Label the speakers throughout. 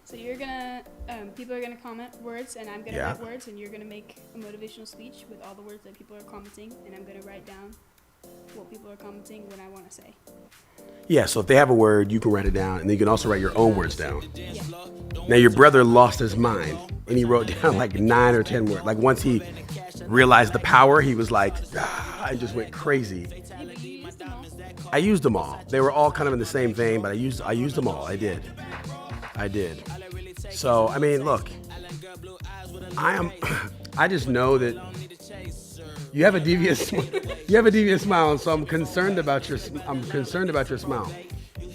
Speaker 1: So you're gonna, people are gonna comment words, and I'm gonna write words, and you're gonna make a motivational speech with all the words that people are commenting, and I'm gonna write down what people are commenting when I want to say.
Speaker 2: Yeah, so if they have a word, you can write it down, and then you can also write your own words down. Yeah. Now, your brother lost his mind, and he wrote down like 9 or 10 words. Like, once he realized the power, he was like, and just went crazy. I used them all. They were all kind of in the same vein, but I used them all. I did. So, I mean, look, I just know that you have a devious smile, and so I'm concerned about your smile.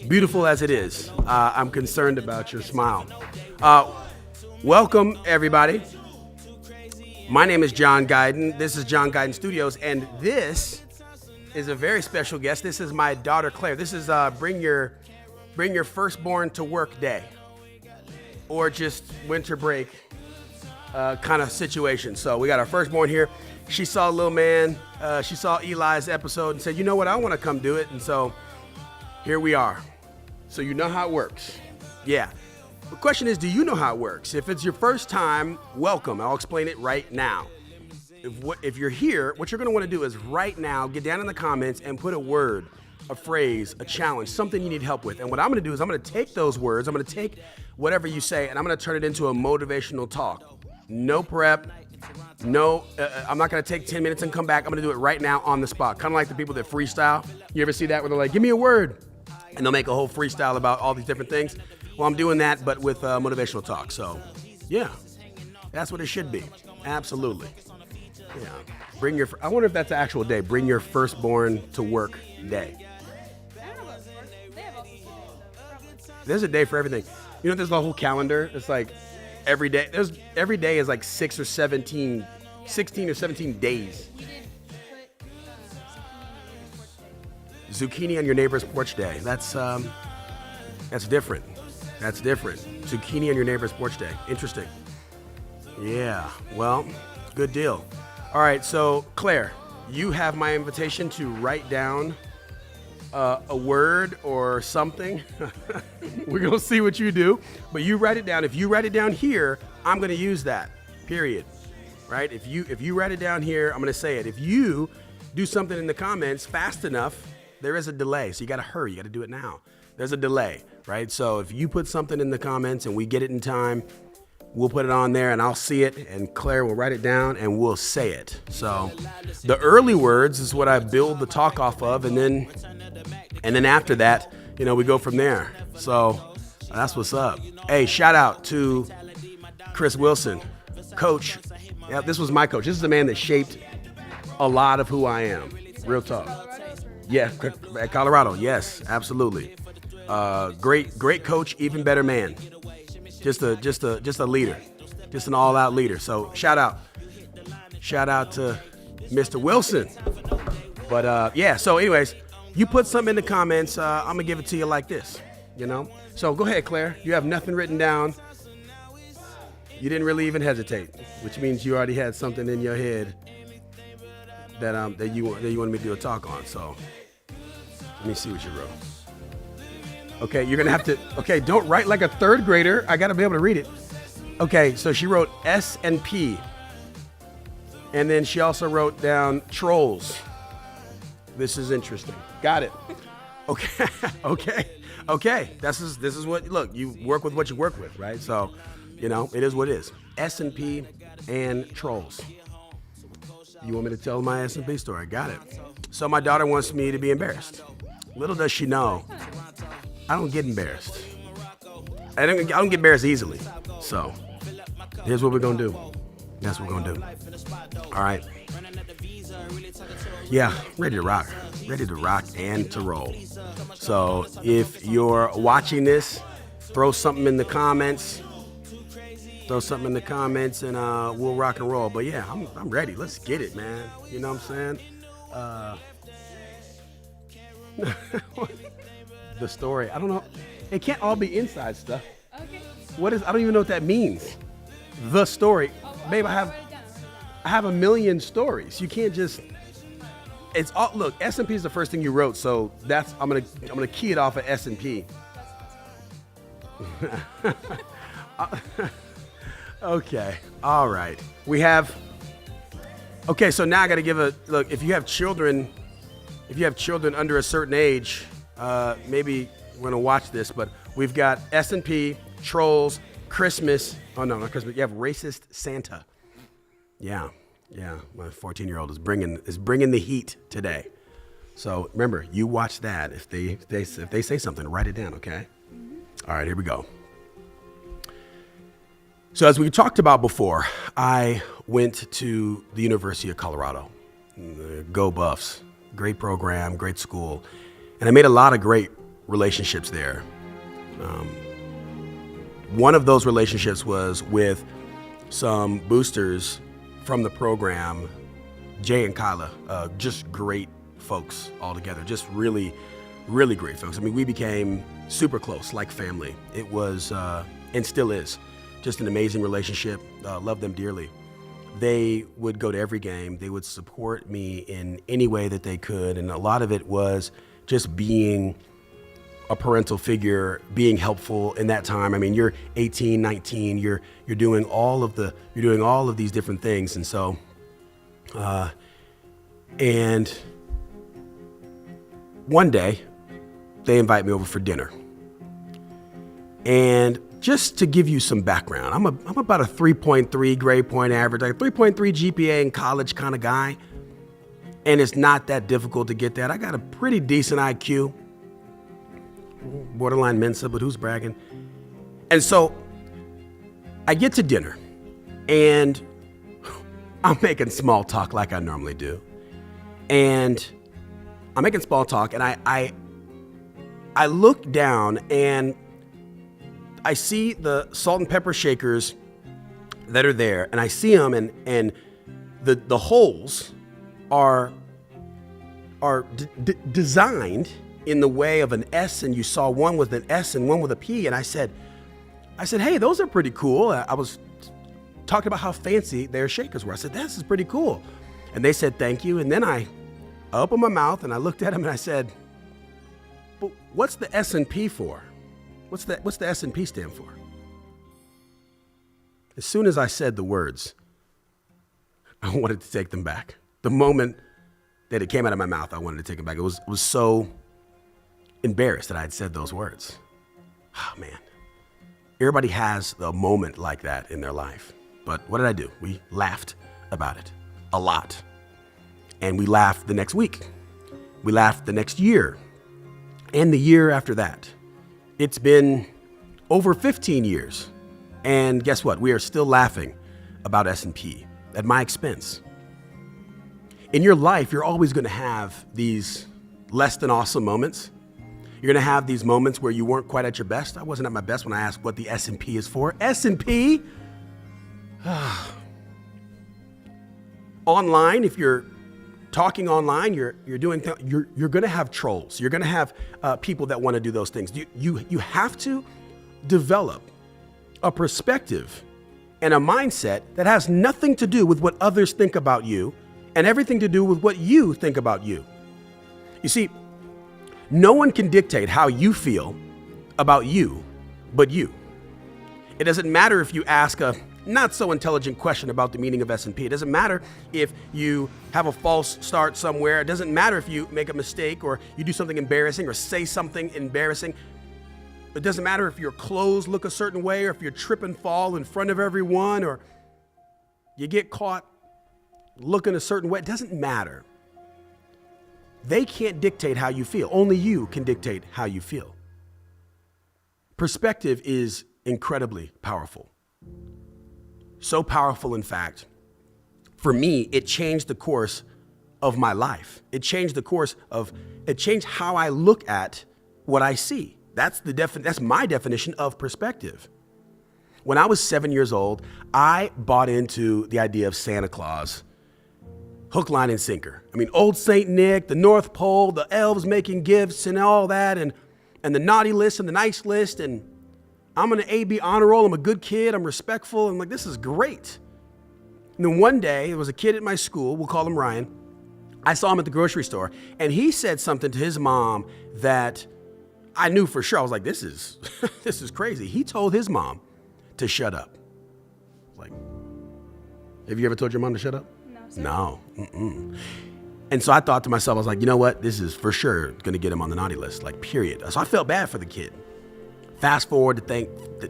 Speaker 2: Beautiful as it is, I'm concerned about your smile. Welcome, everybody. My name is John Guyton. This is John Guyton Studios, and this is a very special guest. This is my daughter, Claire. This is bring your firstborn to work day, or just winter break kind of situation. So we got our firstborn here. She saw little man. She saw Eli's episode and said, "You know what? I want to come do it." And so here we are. So you know how it works. Yeah. The question is, do you know how it works? If it's your first time, welcome. I'll explain it right now. If you're here, what you're going to want to do is right now get down in the comments and put a word, a phrase, a challenge, something you need help with. And what I'm going to do is I'm going to take those words, I'm going to take whatever you say, and I'm going to turn it into a motivational talk. No prep. No, I'm not going to take 10 minutes and come back. I'm going to do it right now on the spot. Kind of like the people that freestyle. You ever see that where they're like, give me a word? And they'll make a whole freestyle about all these different things. Well, I'm doing that, but with motivational talk. So, yeah, that's what it should be. Absolutely. Yeah. I wonder if that's the actual day. Bring your firstborn to work day. There's a day for everything. You know, there's a whole calendar. It's like every day. Every day is like 16 or 17 days. Zucchini on your neighbor's porch day. That's different. That's different. Zucchini on your neighbor's porch day. Interesting. Yeah. Well, good deal. All right. So, Claire, you have my invitation to write down a word or something. We're going to see what you do, but you write it down. If you write it down here, I'm going to use that, period. Right? If you write it down here, I'm going to say it. If you do something in the comments fast enough, there is a delay. So you got to hurry. You got to do it now. There's a delay, right? So if you put something in the comments and we get it in time, we'll put it on there and I'll see it, and Claire will write it down and we'll say it. So the early words is what I build the talk off of, and then after that, we go from there. So that's what's up. Hey, shout out to Chris Wilson, coach. Yeah, this was my coach. This is the man that shaped a lot of who I am. Real talk. Yeah, at Colorado. Yes, absolutely. Great coach, even better man. Just a leader, just an all-out leader. So shout out to Mr. Wilson. But yeah. So anyways, you put something in the comments. I'm gonna give it to you like this. So go ahead, Claire. You have nothing written down. You didn't really even hesitate, which means you already had something in your head that you wanted me to do a talk on. So let me see what you wrote. Okay, you're gonna have to. Okay, don't write like a third grader. I gotta be able to read it. Okay, so she wrote S and P, and then she also wrote down trolls. This is interesting. Got it. Okay, okay. This is what. Look, you work with what you work with, right? So, it is what it is. S and P and trolls. You want me to tell my S and P story? Got it. So my daughter wants me to be embarrassed. Little does she know, I don't get embarrassed. I don't get embarrassed easily. So here's what we're gonna do. That's what we're gonna do. All right. Yeah, ready to rock and to roll. So if you're watching this, throw something in the comments. And we'll rock and roll. But yeah, I'm ready. Let's get it, man. You know what I'm saying? The story. I don't know. It can't all be inside stuff.
Speaker 1: Okay.
Speaker 2: I don't even know what that means. The story. Babe, I have a million stories. You can't just. It's all. Look, S&P is the first thing you wrote, so I'm gonna key it off of S&P. Okay. All right. Okay, so now I got to give a look. If you have children under a certain age, maybe we're going to watch this, but we've got S&P, Trolls, Christmas. Oh, no, not Christmas. You have Racist Santa. Yeah. My 14-year-old is bringing the heat today. So remember, you watch that. If they say something, write it down, okay? All right, here we go. So as we talked about before, I went to the University of Colorado. Go Buffs. Great program, great school. And I made a lot of great relationships there. One of those relationships was with some boosters from the program, Jay and Kyla, just great folks all together, just really, really great folks. I mean, we became super close, like family. It was, and still is, just an amazing relationship. Love them dearly. They would go to every game. They would support me in any way that they could. And a lot of it was just being a parental figure, being helpful in that time. I mean, you're 18, 19, you're doing all of these different things. And so, and one day they invite me over for dinner. And just to give you some background, I'm about a 3.3 grade point average, like a 3.3 GPA in college kind of guy. And it's not that difficult to get that. I got a pretty decent IQ, borderline Mensa, but who's bragging? And so I get to dinner and I'm making small talk like I normally do. And I'm making small talk and I look down and I see the salt and pepper shakers that are there, and I see them, and the holes are designed in the way of an S, and you saw one with an S and one with a P, and I said, hey, those are pretty cool. I was talking about how fancy their shakers were. I said, this is pretty cool, and they said thank you, and then I opened my mouth and I looked at them and I said, but what's the S&P for? What's the S&P stand for? As soon as I said the words, I wanted to take them back. The moment that it came out of my mouth, I wanted to take them back. It was so embarrassed that I had said those words. Oh, man. Everybody has a moment like that in their life. But what did I do? We laughed about it a lot. And we laughed the next week. We laughed the next year. And the year after that. It's been over 15 years. And guess what? We are still laughing about S&P at my expense. In your life, you're always going to have these less than awesome moments. You're going to have these moments where you weren't quite at your best. I wasn't at my best when I asked what the S&P is for. S&P? Online, if you're talking online, you're going to have trolls. You're going to have people that want to do those things. You have to develop a perspective and a mindset that has nothing to do with what others think about you and everything to do with what you think about you. You see, no one can dictate how you feel about you but you. It doesn't matter if you ask a not so intelligent question about the meaning of S&P. It doesn't matter if you have a false start somewhere. It doesn't matter if you make a mistake or you do something embarrassing or say something embarrassing. It doesn't matter if your clothes look a certain way or if you trip and fall in front of everyone or you get caught looking a certain way. It doesn't matter. They can't dictate how you feel. Only you can dictate how you feel. Perspective is incredibly powerful. So powerful, in fact, for me, it changed the course of my life. It changed how I look at what I see. That's my definition of perspective. When I was 7 years old, I bought into the idea of Santa Claus, hook, line, and sinker. I mean, old Saint Nick, the North Pole, the elves making gifts and all that, and the naughty list and the nice list, and I'm an AB honor roll. I'm a good kid. I'm respectful. I'm like, this is great. And then one day, there was a kid at my school. We'll call him Ryan. I saw him at the grocery store, and he said something to his mom that I knew for sure. I was like, this is crazy. He told his mom to shut up. Like, have you ever told your mom to shut up?
Speaker 1: No, sir.
Speaker 2: No. Mm-mm. And so I thought to myself, I was like, you know what? This is for sure going to get him on the naughty list, like, period. So I felt bad for the kid. Fast forward to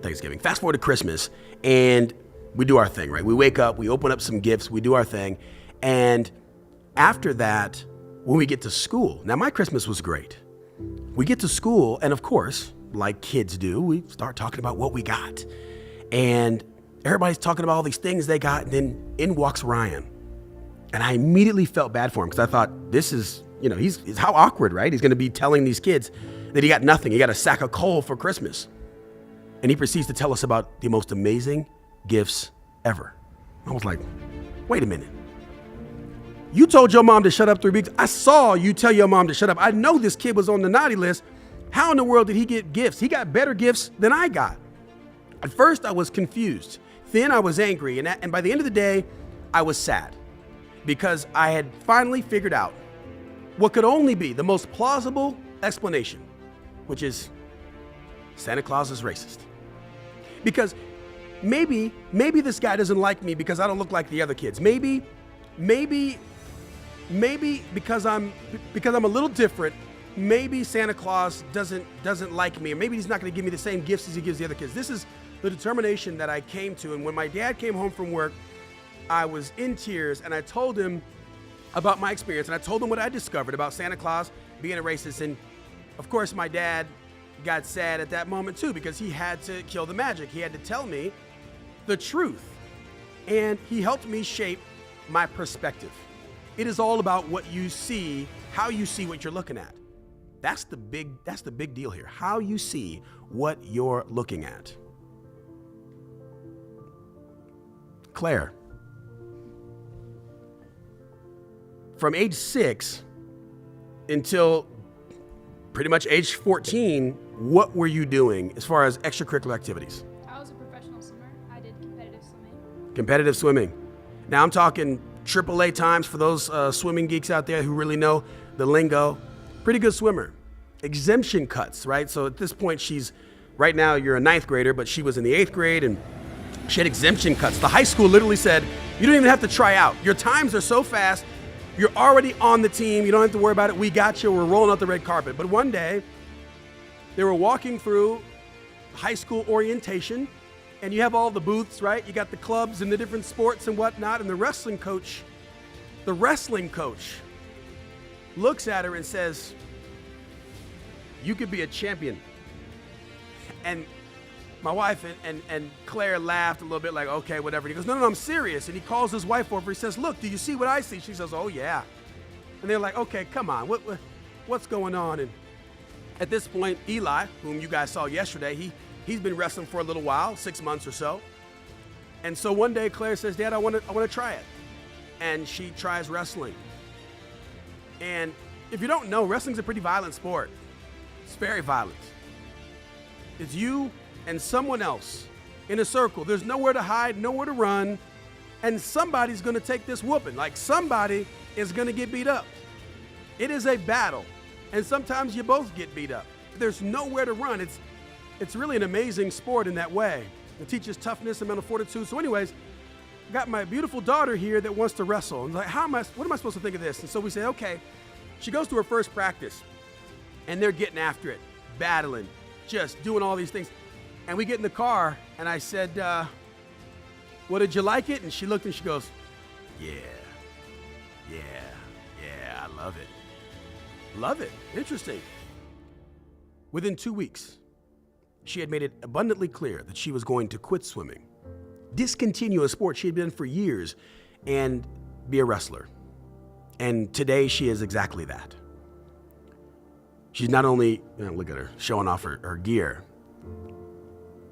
Speaker 2: Thanksgiving. Fast forward to Christmas, and we do our thing, right? We wake up, we open up some gifts, we do our thing. And after that, when we get to school, now my Christmas was great. We get to school, and of course, like kids do, we start talking about what we got. And everybody's talking about all these things they got, and then in walks Ryan. And I immediately felt bad for him because I thought, this is, he's how awkward, right? He's going to be telling these kids that he got nothing. He got a sack of coal for Christmas. And he proceeds to tell us about the most amazing gifts ever. I was like, wait a minute. You told your mom to shut up 3 weeks. I saw you tell your mom to shut up. I know this kid was on the naughty list. How in the world did he get gifts? He got better gifts than I got. At first, I was confused. Then I was angry. And by the end of the day, I was sad because I had finally figured out what could only be the most plausible explanation, which is Santa Claus is racist. Because maybe this guy doesn't like me because I don't look like the other kids. Maybe because I'm a little different, maybe Santa Claus doesn't like me, or maybe he's not going to give me the same gifts as he gives the other kids. This is the determination that I came to. And when my dad came home from work, I was in tears, and I told him about my experience, and I told him what I discovered about Santa Claus being a racist. And of course, my dad got sad at that moment too, because he had to kill the magic. He had to tell me the truth, and he helped me shape my perspective. It is all about what you see, how you see what you're looking at. That's the big deal here. How you see what you're looking at. Claire, from age 6 until pretty much age 14, what were you doing as far as extracurricular activities?
Speaker 1: I was a professional swimmer. I did competitive swimming.
Speaker 2: Competitive swimming. Now I'm talking AAA times for those swimming geeks out there who really know the lingo. Pretty good swimmer. Exemption cuts, right? So at this point, right now you're a 9th grader, but she was in the 8th grade and she had exemption cuts. The high school literally said, you don't even have to try out. Your times are so fast, you're already on the team. You don't have to worry about it. We got you. We're rolling out the red carpet. But one day, they were walking through high school orientation, and you have all the booths, right? You got the clubs and the different sports and whatnot, and the wrestling coach looks at her and says, you could be a champion. And my wife and Claire laughed a little bit like, okay, whatever. He goes, no, I'm serious. And he calls his wife over. He says, look, do you see what I see? She says, oh, yeah. And they're like, okay, come on. What's going on? And at this point, Eli, whom you guys saw yesterday, he's been wrestling for a little while, 6 months or so. And so one day Claire says, Dad, I want to try it. And she tries wrestling. And if you don't know, wrestling's a pretty violent sport. It's very violent. It's you and someone else in a circle. There's nowhere to hide, nowhere to run, and somebody's going to take this whooping. Like, somebody is going to get beat up. It is a battle, and sometimes you both get beat up. There's nowhere to run. It's really an amazing sport in that way. It teaches toughness and mental fortitude. So anyways, I got my beautiful daughter here that wants to wrestle. And like, what am I supposed to think of this? And so we say, okay. She goes to her first practice, and they're getting after it, battling, just doing all these things. And we get in the car, and I said, well, did you like it? And she looked and she goes, yeah, I love it. Love it. Interesting. Within 2 weeks, she had made it abundantly clear that she was going to quit swimming, discontinue a sport she had been in for years, and be a wrestler. And today she is exactly that. She's not only, look at her, showing off her gear.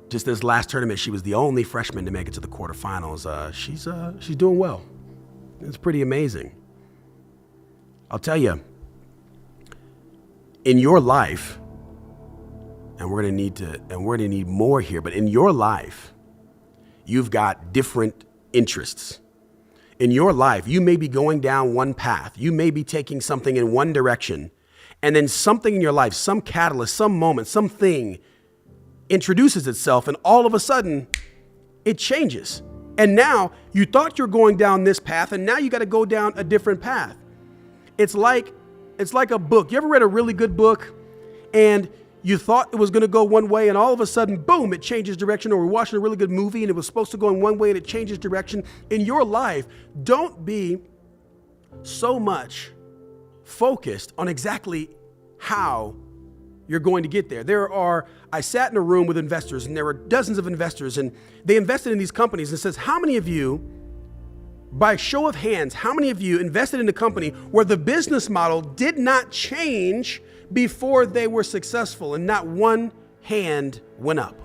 Speaker 2: Just this last tournament, she was the only freshman to make it to the quarterfinals. She's doing well. It's pretty amazing. I'll tell you, in your life, and we're gonna need more here, but in your life, you've got different interests. In your life, you may be going down one path. You may be taking something in one direction, and then something in your life, some catalyst, some moment, something introduces itself, and all of a sudden, it changes. And now you thought you're going down this path, and now you got to go down a different path. It's like a book. You ever read a really good book and you thought it was going to go one way, and all of a sudden, boom, it changes direction? Or we're watching a really good movie and it was supposed to go in one way and it changes direction. In your life, don't be so much focused on exactly how you're going to get there. I sat in a room with investors, and there were dozens of investors, and they invested in these companies. And it says, how many of you, by show of hands, how many of you invested in a company where the business model did not change before they were successful? And not one hand went up.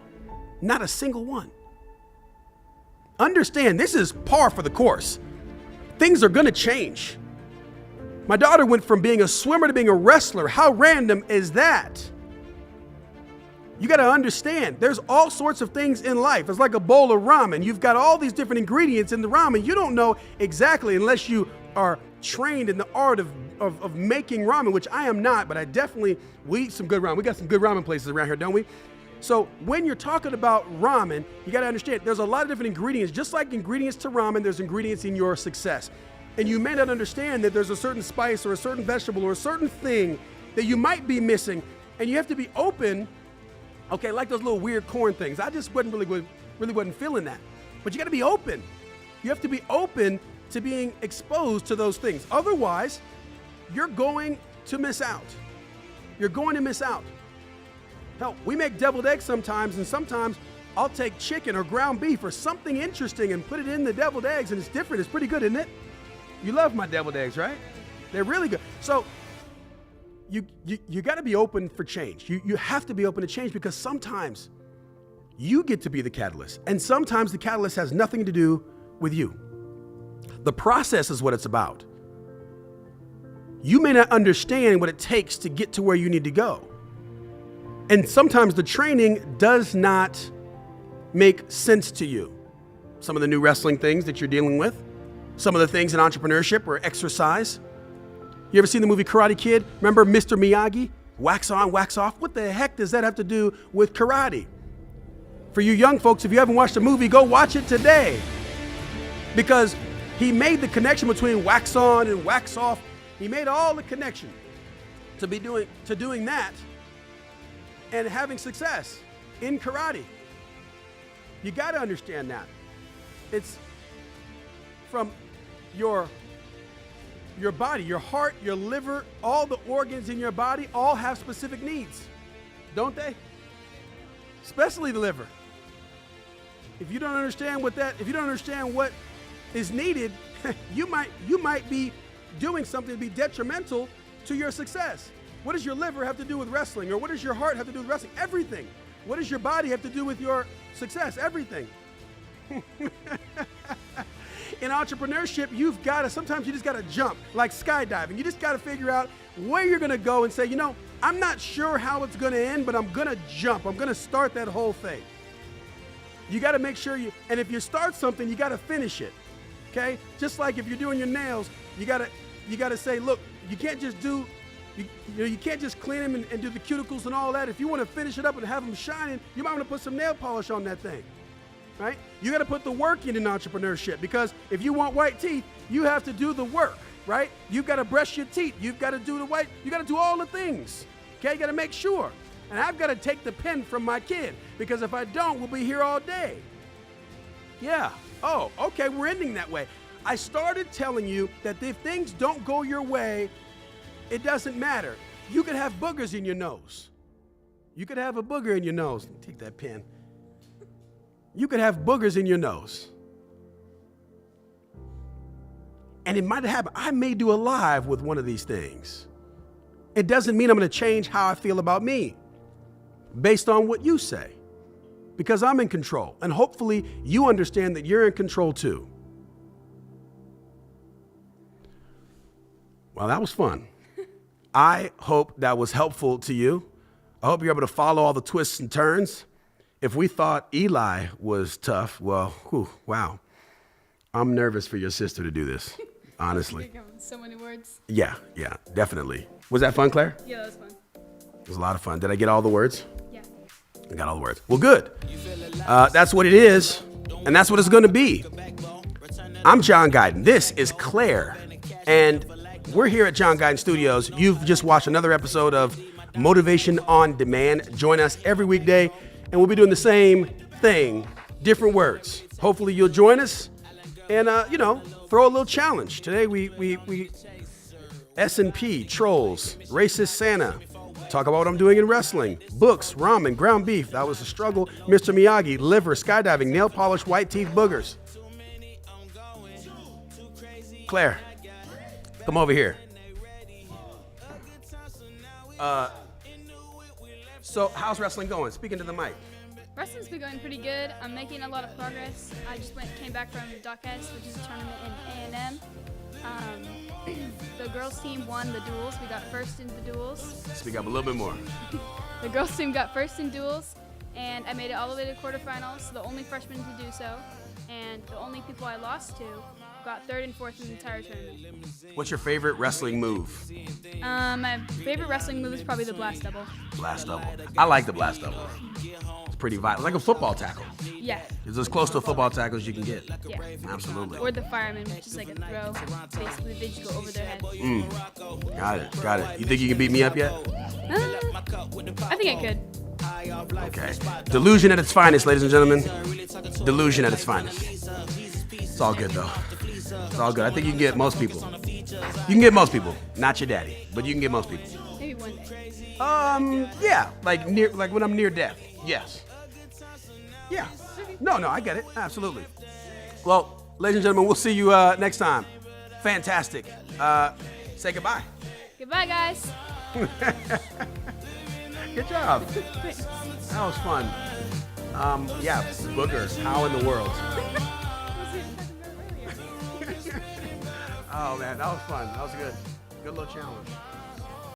Speaker 2: Not a single one. Understand, this is par for the course. Things are going to change. My daughter went from being a swimmer to being a wrestler. How random is that? You got to understand, there's all sorts of things in life. It's like a bowl of ramen. You've got all these different ingredients in the ramen. You don't know exactly, unless you are trained in the art of making ramen, which I am not, but we eat some good ramen. We got some good ramen places around here, don't we? So when you're talking about ramen, you got to understand there's a lot of different ingredients. Just like ingredients to ramen, there's ingredients in your success. And you may not understand that there's a certain spice or a certain vegetable or a certain thing that you might be missing. And you have to be open. Okay, like those little weird corn things. I just really wasn't feeling that. But you got to be open. You have to be open to being exposed to those things. Otherwise, you're going to miss out. You're going to miss out. Hell, we make deviled eggs sometimes, and sometimes I'll take chicken or ground beef or something interesting and put it in the deviled eggs, and it's different. It's pretty good, isn't it? You love my deviled eggs, right? They're really good. So you got to be open for change. You have to be open to change, because sometimes you get to be the catalyst, and sometimes the catalyst has nothing to do with you. The process is what it's about. You may not understand what it takes to get to where you need to go. And sometimes the training does not make sense to you. Some of the new wrestling things that you're dealing with, some of the things in entrepreneurship or exercise. You ever seen the movie Karate Kid? Remember Mr. Miyagi? Wax on, wax off. What the heck does that have to do with karate? For you young folks, if you haven't watched the movie, go watch it today. Because he made the connection between wax on and wax off. He made all the connection to doing that and having success in karate. You got to understand that. It's from your body, your heart, your liver, all the organs in your body all have specific needs, don't they? Especially the liver. If you don't understand what is needed, you might be doing something to be detrimental to your success. What does your liver have to do with wrestling? Or what does your heart have to do with wrestling? Everything. What does your body have to do with your success? Everything. In entrepreneurship, sometimes you just got to jump, like skydiving. You just got to figure out where you're going to go and say, I'm not sure how it's going to end, but I'm going to jump. I'm going to start that whole thing. You got to make sure and if you start something, you got to finish it. Okay? Just like if you're doing your nails, you got to say, look, you can't just you can't just clean them and do the cuticles and all that. If you want to finish it up and have them shining, you might want to put some nail polish on that thing. Right? You got to put the work in entrepreneurship, because if you want white teeth, you have to do the work, right? You've got to brush your teeth. You've got to do you got to do all the things. Okay? You got to make sure. And I've got to take the pen from my kid, because if I don't, we'll be here all day. Yeah. Oh, okay. We're ending that way. I started telling you that if things don't go your way, it doesn't matter. You could have boogers in your nose. You could have a booger in your nose. Take that pen. You could have boogers in your nose. And it might happen. I may do a live with one of these things. It doesn't mean I'm going to change how I feel about me based on what you say, because I'm in control. And hopefully you understand that you're in control too. Well, that was fun. I hope that was helpful to you. I hope you're able to follow all the twists and turns. If we thought Eli was tough, well, wow. I'm nervous for your sister to do this, honestly.
Speaker 1: So many words.
Speaker 2: Yeah, definitely. Was that fun, Claire?
Speaker 1: Yeah, that was fun.
Speaker 2: It was a lot of fun. Did I get all the words?
Speaker 1: Yeah.
Speaker 2: I got all the words. Well, good. That's what it is. And that's what it's going to be. I'm John Guyton. This is Claire. And we're here at John Guyton Studios. You've just watched another episode of Motivation on Demand. Join us every weekday, and we'll be doing the same thing, different words. Hopefully you'll join us and, throw a little challenge. Today we S&P, trolls, racist Santa, talk about what I'm doing in wrestling, books, ramen, ground beef, that was a struggle, Mr. Miyagi, liver, skydiving, nail polish, white teeth, boogers. Claire, come over here. So how's wrestling going? Speaking to the mic.
Speaker 1: Wrestling's been going pretty good. I'm making a lot of progress. I just came back from Duckets, which is a tournament in A&M. The girls team won the duels. We got first in the duels.
Speaker 2: Speak up a little bit more.
Speaker 1: The girls team got first in duels, and I made it all the way to quarterfinals, the only freshman to do so. And the only people I lost to got third and fourth in the entire tournament.
Speaker 2: What's your favorite wrestling move?
Speaker 1: My favorite wrestling move is probably the blast double.
Speaker 2: Blast double. I like the blast double. It's pretty violent, like a football tackle.
Speaker 1: Yeah.
Speaker 2: It's as close to a football tackle as you can get.
Speaker 1: Yeah.
Speaker 2: Absolutely.
Speaker 1: Or the fireman, which is like a throw. Basically, they just go over their head.
Speaker 2: Got it. You think you can beat me up yet?
Speaker 1: I think I could.
Speaker 2: Okay. Delusion at its finest, ladies and gentlemen. Delusion at its finest. It's all good, though. It's all good. I think you can get most people. You can get most people. Not your daddy, but you can get most people.
Speaker 1: Maybe one day.
Speaker 2: Yeah. Like when I'm near death. Yes. Yeah. No, I get it. Absolutely. Well, ladies and gentlemen, we'll see you next time. Fantastic. Say goodbye.
Speaker 1: Goodbye, guys.
Speaker 2: Good job. That was fun. Yeah, boogers. How in the world? Oh man, that was fun. That was good. Good little challenge.